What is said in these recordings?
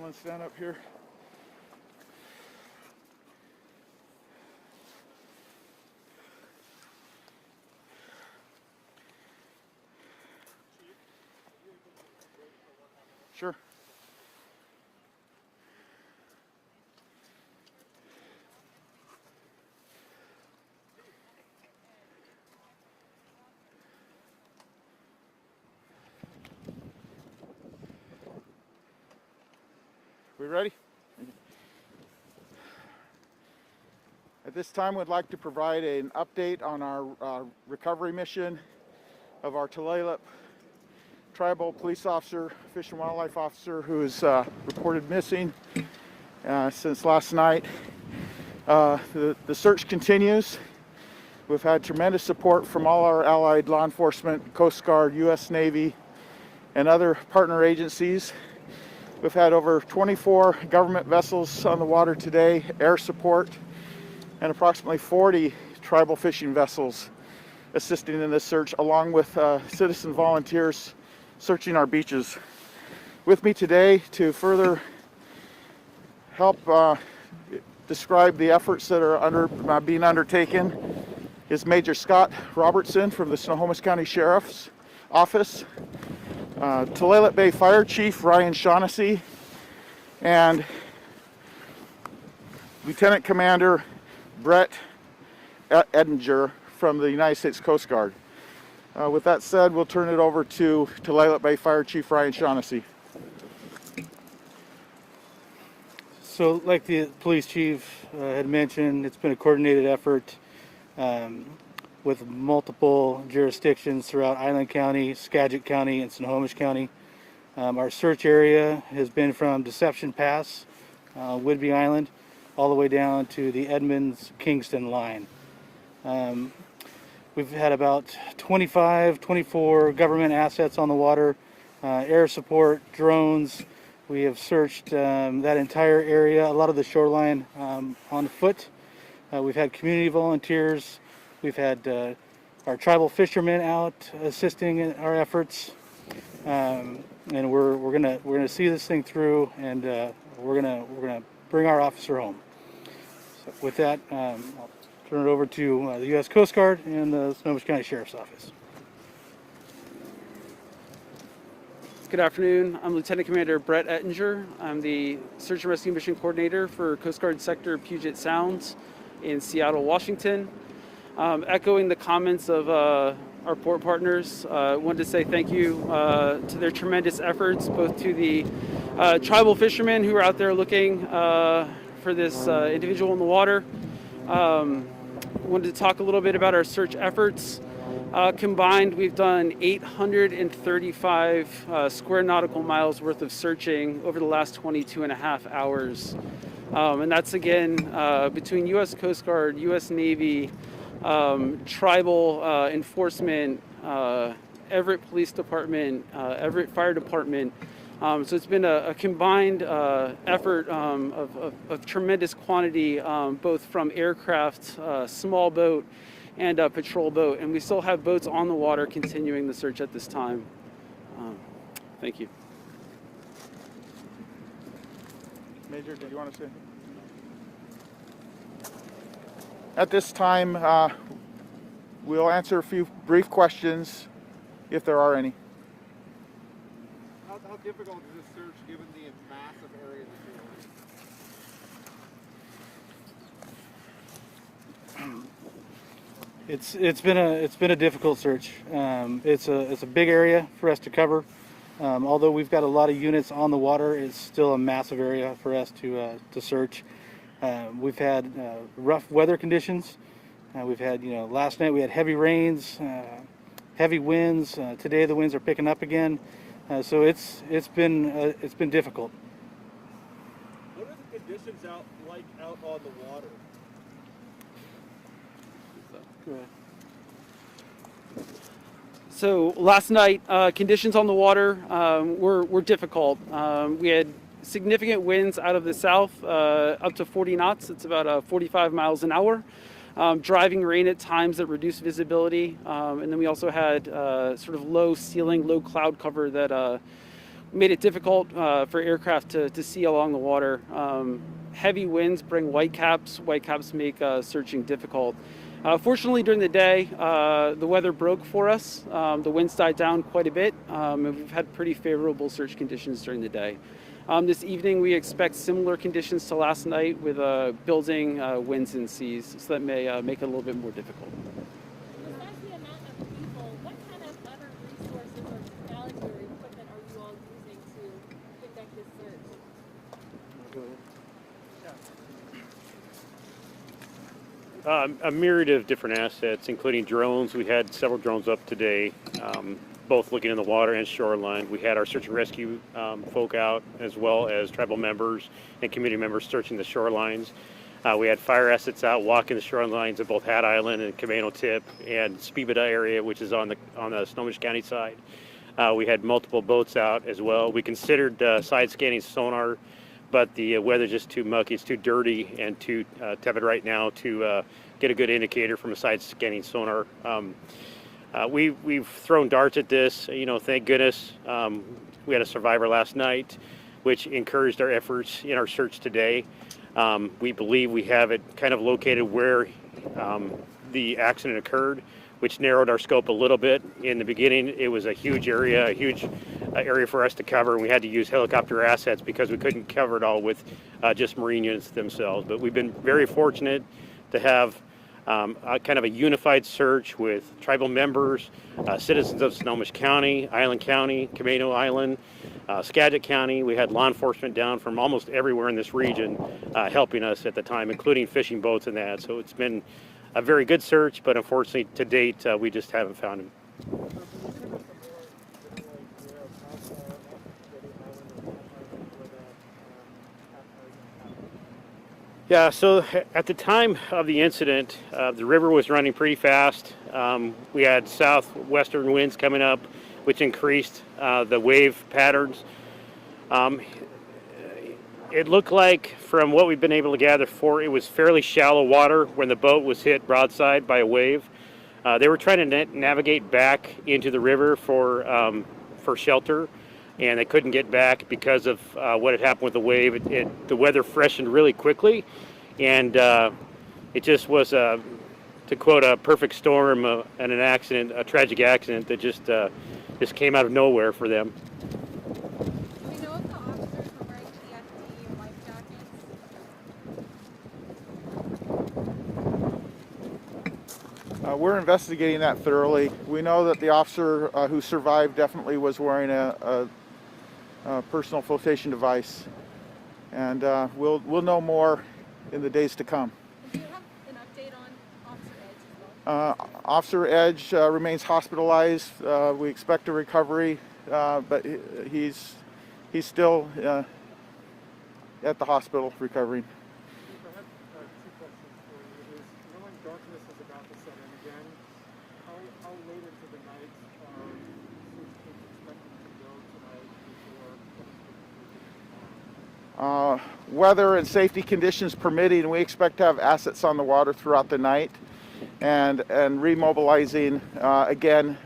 Let's stand up here. Sure. We ready? At this time, we'd like to provide an update on our recovery mission of our Tulalip tribal police officer, fish and wildlife officer, who is reported missing since last night. The search continues. We've had tremendous support from all our allied law enforcement, Coast Guard, U.S. Navy, and other partner agencies. We've had over 24 government vessels on the water today, air support, and approximately 40 tribal fishing vessels assisting in this search, along with citizen volunteers searching our beaches. With me today to further help describe the efforts that are being undertaken is Major Scott Robertson from the Snohomish County Sheriff's Office, Tulalip Bay Fire Chief Ryan Shaughnessy, and Lieutenant Commander Brett Edinger from the United States Coast Guard. With that said, we'll turn it over to Tulalip Bay Fire Chief Ryan Shaughnessy. So, like the police chief had mentioned, it's been a coordinated effort with multiple jurisdictions throughout Island County, Skagit County, and Snohomish County. Our search area has been from Deception Pass, Whidbey Island, all the way down to the Edmonds-Kingston line. We've had about 24 government assets on the water, air support, drones. We have searched that entire area, a lot of the shoreline on foot. We've had community volunteers. We've had our tribal fishermen out assisting in our efforts, and we're gonna see this thing through, and we're gonna bring our officer home. So with that, I'll turn it over to the U.S. Coast Guard and the Snohomish County Sheriff's Office. Good afternoon. I'm Lieutenant Commander Brett Edinger. I'm the Search and Rescue Mission Coordinator for Coast Guard Sector Puget Sound in Seattle, Washington. Echoing the comments of our port partners, I wanted to say thank you to their tremendous efforts, both to the tribal fishermen who are out there looking for this individual in the water. Wanted to talk a little bit about our search efforts. Combined, we've done 835 square nautical miles worth of searching over the last 22.5 hours. And that's again between U.S. Coast Guard, U.S. Navy, tribal enforcement, Everett Police Department, Everett Fire Department. So it's been a combined effort of tremendous quantity, both from aircraft, small boat, and a patrol boat. And we still have boats on the water continuing the search at this time. Thank you. Major, did you want to say? At this time, we'll answer a few brief questions, if there are any. How difficult is this search given the massive area that you're in? It's been a difficult search. It's a big area for us to cover. Although we've got a lot of units on the water, it's still a massive area for us to search. We've had rough weather conditions. We've had, last night we had heavy rains, heavy winds. Today the winds are picking up again. So it's been difficult. What are the conditions out on the water? Go ahead. So last night, conditions on the water were difficult. We had significant winds out of the south, up to 40 knots. It's about 45 miles an hour. Driving rain at times that reduced visibility. And then we also had sort of low ceiling, low cloud cover that made it difficult for aircraft to see along the water. Heavy winds bring whitecaps. Whitecaps make searching difficult. Fortunately, during the day, the weather broke for us. The winds died down quite a bit, and we've had pretty favorable search conditions during the day. This evening, we expect similar conditions to last night with building winds and seas, so that may make it a little bit more difficult. Besides the amount of people, what kind of other resources or technology or equipment are you all using to conduct this search? A myriad of different assets, including drones. We had several drones up today, both looking in the water and shoreline. We had our search and rescue folk out, as well as tribal members and community members searching the shorelines. We had fire assets out walking the shorelines of both Hat Island and Camano Tip and Spivada area, which is on the Snohomish County side. We had multiple boats out as well. We considered side scanning sonar, but the weather's just too mucky, it's too dirty and too tepid right now to get a good indicator from a side scanning sonar. We've thrown darts at this, thank goodness. We had a survivor last night, which encouraged our efforts in our search today. We believe we have it kind of located where the accident occurred, which narrowed our scope a little bit. In the beginning, it was a huge area for us to cover, and we had to use helicopter assets because we couldn't cover it all with just Marine units themselves. But we've been very fortunate to have kind of a unified search with tribal members, citizens of Snohomish County, Island County, Camano Island, Skagit County. We had law enforcement down from almost everywhere in this region helping us at the time, including fishing boats and that. So it's been a very good search, but unfortunately to date we just haven't found him. Yeah, so at the time of the incident, the river was running pretty fast. We had southwestern winds coming up, which increased the wave patterns. It looked like, from what we've been able to gather, it was fairly shallow water when the boat was hit broadside by a wave. They were trying to navigate back into the river for shelter, and they couldn't get back because of what had happened with the wave. The weather freshened really quickly, and it just was, to quote, a perfect storm and an accident, a tragic accident that just came out of nowhere for them. Do we know if the officers were wearing PFD or life jackets? We're investigating that thoroughly. We know that the officer who survived definitely was wearing a personal flotation device, and we'll know more in the days to come. Do you have an update on Officer Edge as well? Officer Edge remains hospitalized. We expect a recovery, but he's still at the hospital recovering. I have two questions for you. Knowing darkness is about to set in again, how late into the night are search teams expecting to go tonight before? Weather and safety conditions permitting, we expect to have assets on the water throughout the night, and remobilizing again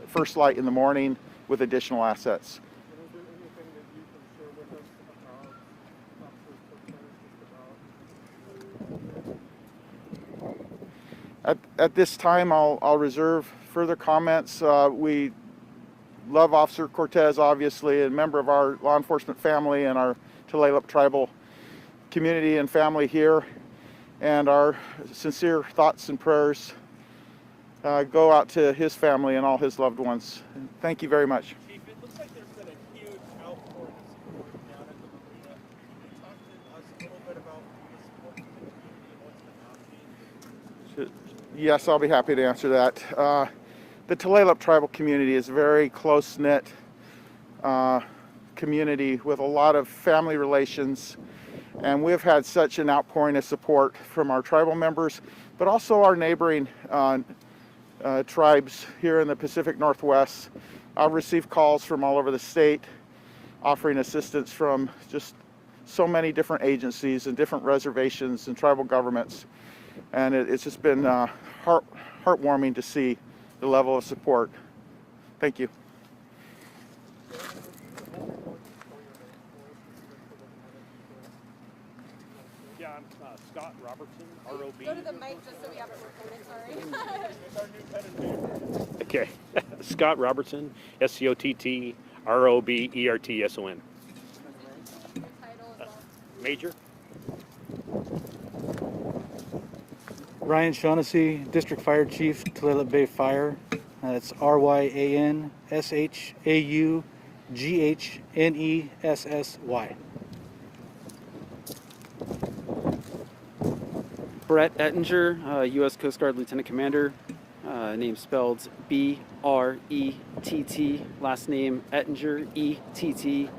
first light in the morning with additional assets. And is there anything that you can share with us about Officer Cortez? At this time, I'll reserve further comments. We love Officer Cortez, obviously, a member of our law enforcement family and our Tulalip tribal community and family here. And our sincere thoughts and prayers go out to his family and all his loved ones. Thank you very much. Chief, it looks like there's been a huge outpouring of support down at the marina. Can you talk to us a little bit about the support from the community and what's been happening? Yes, I'll be happy to answer that. The Tulalip tribal community is a very close-knit community with a lot of family relations, and we've had such an outpouring of support from our tribal members, but also our neighboring tribes here in the Pacific Northwest. I've received calls from all over the state offering assistance from just so many different agencies and different reservations and tribal governments, and it's just been heartwarming to see the level of support. Thank you. Yeah, I'm Scott Robertson, ROB. Go to the mic just so we have it recorded, sorry. Okay, Scott Robertson, SCOTT, ROBERTSON. Your title as well. Major. Ryan Shaughnessy, District Fire Chief, Tulalip Bay Fire. That's RyanShaugnessy. Brett Ettinger, U.S. Coast Guard Lieutenant Commander. Name spelled B-R-E-T-T. Last name Ettinger, E-T-T-I-N-G-E-R.